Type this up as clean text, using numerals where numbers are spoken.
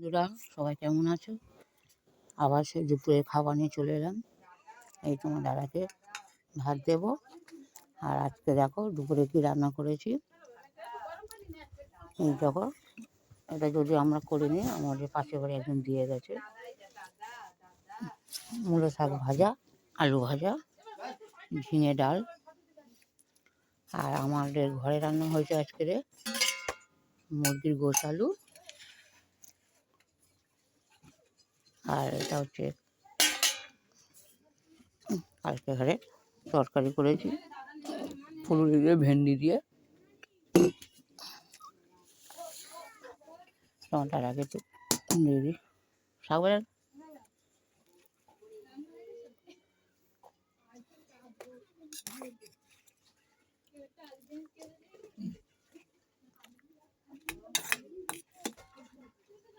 বন্ধুরা সবাই কেমন আছো? আবার সেই দুপুরে খাবার নিয়ে চলে এলাম। এই তোমার দাদাকে ভাত দেব। আর আজকে দেখো দুপুরে কি রান্না করেছি। এই দেখো, এটা যদি আমরা করিনি, আমাদের পাশের বাড়ি একজন দিয়ে গেছে। মূলো শাক ভাজা, আলু ভাজা, ঝিঙে ডাল। আর আমাদের ঘরে রান্না হয়েছে আজকে মুরগির গোশ আলু। আর এটা হচ্ছে কালকে ঘরে তরকারি করেছি ফুলুরি দিয়ে, ভেন্ডি দিয়ে। টমাটার আগে তো দিয়ে দিই শাক ভাজা